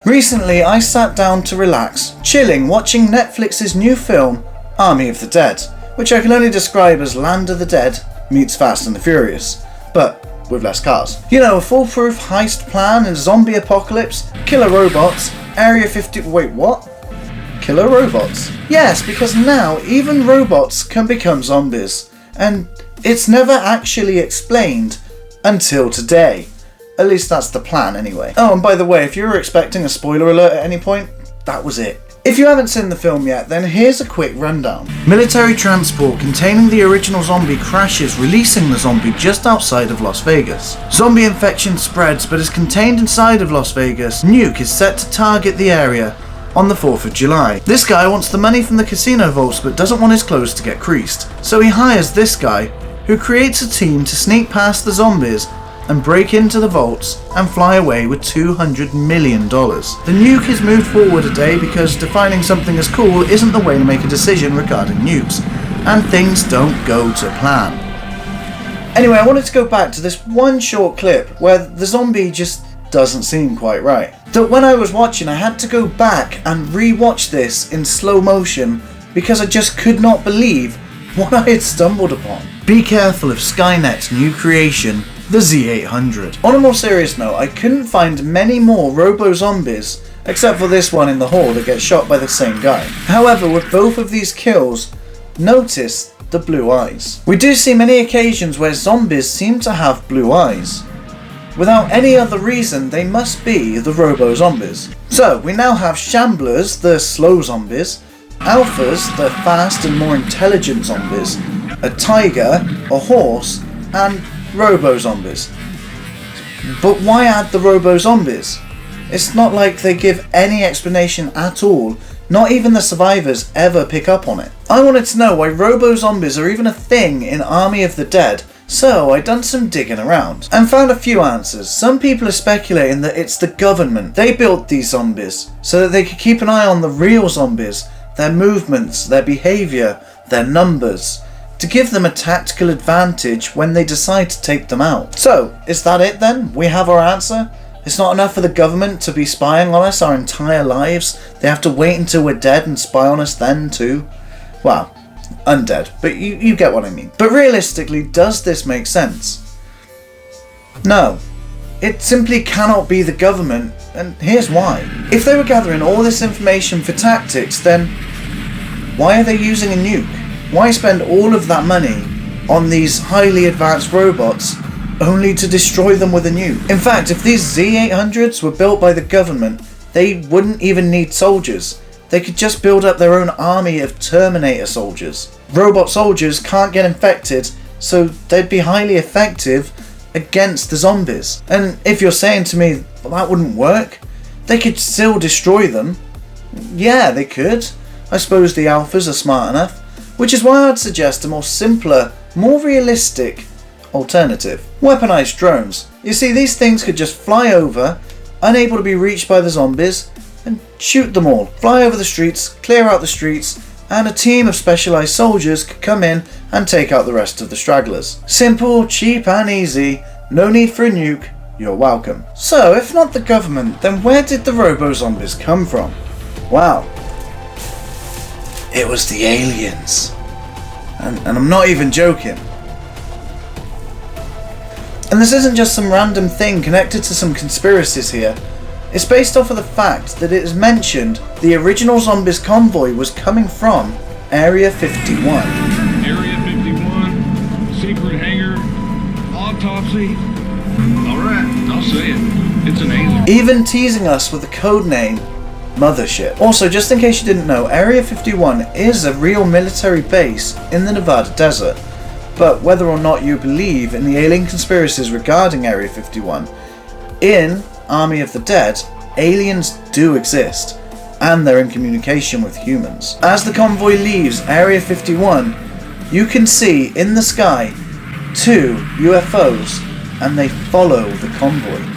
Recently I sat down to relax, chilling watching Netflix's new film, Army of the Dead, which I can only describe as Land of the Dead meets Fast and the Furious, but with less cars. You know, a foolproof heist plan in a zombie apocalypse, killer robots, Area 50... Wait, what? Killer robots? Yes, because now even robots can become zombies, and it's never actually explained until today. At least that's the plan anyway. Oh, and by the way, if you were expecting a spoiler alert at any point, that was it. If you haven't seen the film yet, then here's a quick rundown. Military transport containing the original zombie crashes, releasing the zombie just outside of Las Vegas. Zombie infection spreads but is contained inside of Las Vegas. Nuke is set to target the area on the 4th of July. This guy wants the money from the casino vaults but doesn't want his clothes to get creased. So he hires this guy, who creates a team to sneak past the zombies and break into the vaults and fly away with $200 million. The nuke is moved forward a day because defining something as cool isn't the way to make a decision regarding nukes, and things don't go to plan. Anyway, I wanted to go back to this one short clip where the zombie just doesn't seem quite right. That when I was watching, I had to go back and rewatch this in slow motion because I just could not believe what I had stumbled upon. Be careful of Skynet's new creation, the Z800. On a more serious note, I couldn't find many more Robo zombies, except for this one in the hall that gets shot by the same guy. However, with both of these kills, notice the blue eyes. We do see many occasions where zombies seem to have blue eyes. Without any other reason, they must be the Robo zombies. So, we now have Shamblers, the slow zombies, Alphas, the fast and more intelligent zombies, a tiger, a horse, and Robo zombies. But why add the Robo zombies? It's not like they give any explanation at all. Not even the survivors ever pick up on it. I wanted to know why Robo zombies are even a thing in Army of the Dead, so I done some digging around and found a few answers. Some people are speculating that it's the government. They built these zombies so that they could keep an eye on the real zombies, their movements, their behaviour, their numbers, to give them a tactical advantage when they decide to take them out. So, is that it then? We have our answer? It's not enough for the government to be spying on us our entire lives? They have to wait until we're dead and spy on us then too? Well, undead, but you get what I mean. But realistically, does this make sense? No. It simply cannot be the government, and here's why. If they were gathering all this information for tactics, then why are they using a nuke? Why spend all of that money on these highly advanced robots only to destroy them with a nuke? In fact, if these Z800s were built by the government, they wouldn't even need soldiers. They could just build up their own army of Terminator soldiers. Robot soldiers can't get infected, so they'd be highly effective against the zombies. And if you're saying to me, well, that wouldn't work, they could still destroy them. Yeah, they could. I suppose the alphas are smart enough. Which is why I'd suggest a more simpler, more realistic alternative. Weaponized drones. You see, these things could just fly over, unable to be reached by the zombies, and shoot them all. Fly over the streets, clear out the streets, and a team of specialized soldiers could come in and take out the rest of the stragglers. Simple, cheap and easy, no need for a nuke, you're welcome. So, if not the government, then where did the robo-zombies come from? Wow. It was the aliens. And I'm not even joking. And this isn't just some random thing connected to some conspiracies here. It's based off of the fact that it is mentioned the original zombies convoy was coming from Area 51. Area 51, secret hangar, autopsy. Alright, I'll say it. It's an alien. Even teasing us with the code name Mothership. Also, just in case you didn't know, Area 51 is a real military base in the Nevada desert. But whether or not you believe in the alien conspiracies regarding Area 51, in Army of the Dead, aliens do exist, and they're in communication with humans. As the convoy leaves Area 51, you can see in the sky 2 UFOs, and they follow the convoy.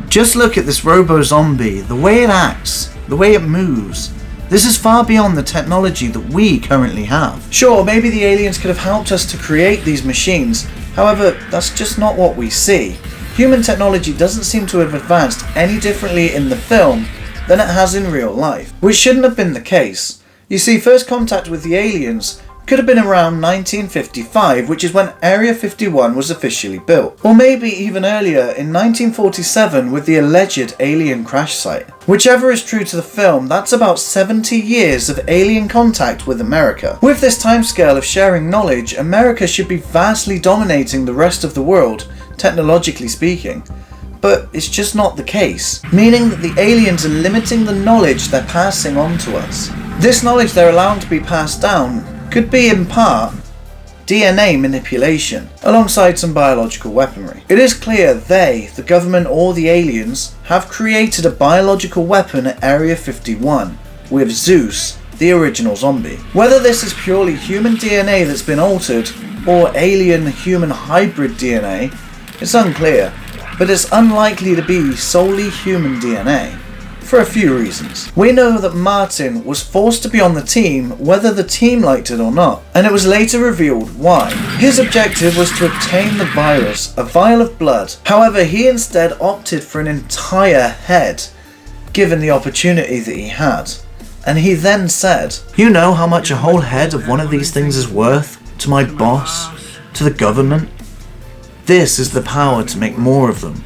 Just look at this robo-zombie, the way it acts, the way it moves. This is far beyond the technology that we currently have. Sure, maybe the aliens could have helped us to create these machines, however, that's just not what we see. human technology doesn't seem to have advanced any differently in the film than it has in real life, which shouldn't have been the case. You see, first contact with the aliens could have been around 1955, which is when Area 51 was officially built. Or maybe even earlier, in 1947 with the alleged alien crash site. Whichever is true to the film, that's about 70 years of alien contact with America. With this timescale of sharing knowledge, America should be vastly dominating the rest of the world, technologically speaking. But it's just not the case, meaning that the aliens are limiting the knowledge they're passing on to us. This knowledge they're allowing to be passed down could be in part DNA manipulation, alongside some biological weaponry. It is clear they, the government or the aliens, have created a biological weapon at Area 51, with Zeus, the original zombie. Whether this is purely human DNA that's been altered, or alien-human hybrid DNA, it's unclear, but it's unlikely to be solely human DNA. For a few reasons. We know that Martin was forced to be on the team whether the team liked it or not, and it was later revealed why. His objective was to obtain the virus, a vial of blood. However, he instead opted for an entire head, given the opportunity that he had. And he then said, "You know how much a whole head of one of these things is worth to my boss, to the government? This is the power to make more of them.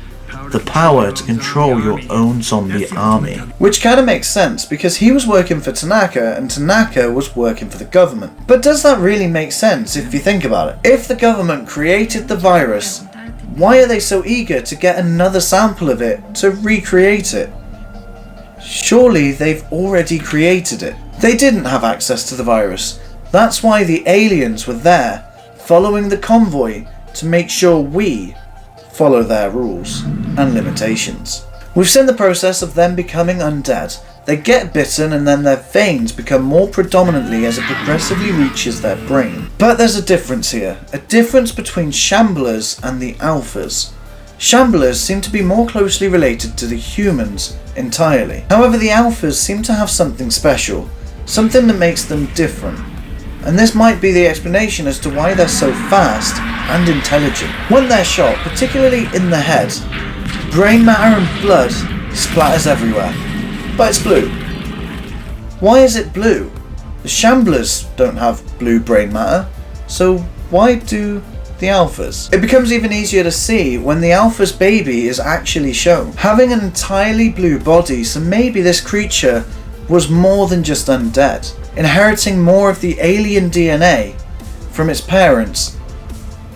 The power to control your own zombie army." Which kind of makes sense, because he was working for Tanaka and Tanaka was working for the government. But does that really make sense if you think about it? If the government created the virus, why are they so eager to get another sample of it to recreate it? Surely they've already created it. They didn't have access to the virus. That's why the aliens were there, following the convoy to make sure we follow their rules and limitations. We've seen the process of them becoming undead. They get bitten and then their veins become more predominantly as it progressively reaches their brain. But there's a difference here, a difference between Shamblers and the Alphas. Shamblers seem to be more closely related to the humans entirely. However, the Alphas seem to have something special, something that makes them different. And this might be the explanation as to why they're so fast and intelligent. When they're shot, particularly in the head, brain matter and blood splatters everywhere. But it's blue. Why is it blue? The Shamblers don't have blue brain matter, so why do the Alphas? It becomes even easier to see when the Alpha's baby is actually shown, having an entirely blue body, so maybe this creature was more than just undead, inheriting more of the alien DNA from its parents.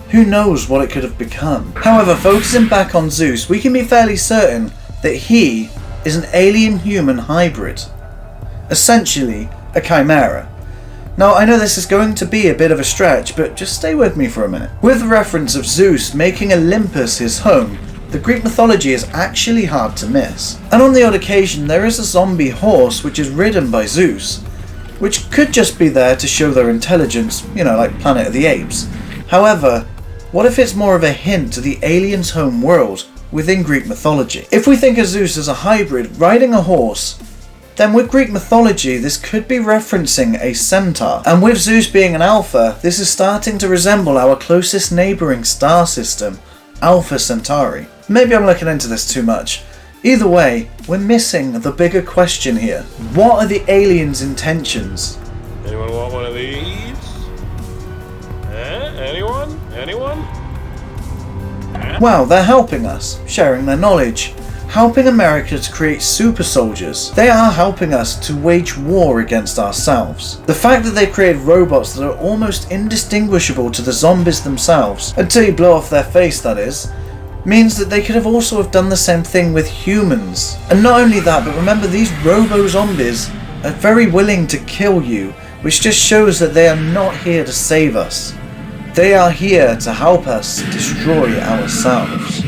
Who knows what it could have become? However, focusing back on Zeus, we can be fairly certain that he is an alien-human hybrid, essentially a chimera. Now, I know this is going to be a bit of a stretch, but just stay with me for a minute. With the reference of Zeus making Olympus his home, the Greek mythology is actually hard to miss. And on the odd occasion, there is a zombie horse which is ridden by Zeus, which could just be there to show their intelligence, you know, like Planet of the Apes. However, what if it's more of a hint to the aliens' home world within Greek mythology? If we think of Zeus as a hybrid riding a horse, then with Greek mythology this could be referencing a centaur. And with Zeus being an alpha, this is starting to resemble our closest neighbouring star system, Alpha Centauri. Maybe I'm looking into this too much. Either way, we're missing the bigger question here. What are the aliens' intentions? Anyone want one of these? Anyone? Anyone? Well, they're helping us, sharing their knowledge, helping America to create super soldiers. They are helping us to wage war against ourselves. The fact that they created robots that are almost indistinguishable to the zombies themselves, until you blow off their face that is, means that they could have also have done the same thing with humans. And not only that, but remember, these Robo zombies are very willing to kill you, which just shows that they are not here to save us. They are here to help us destroy ourselves.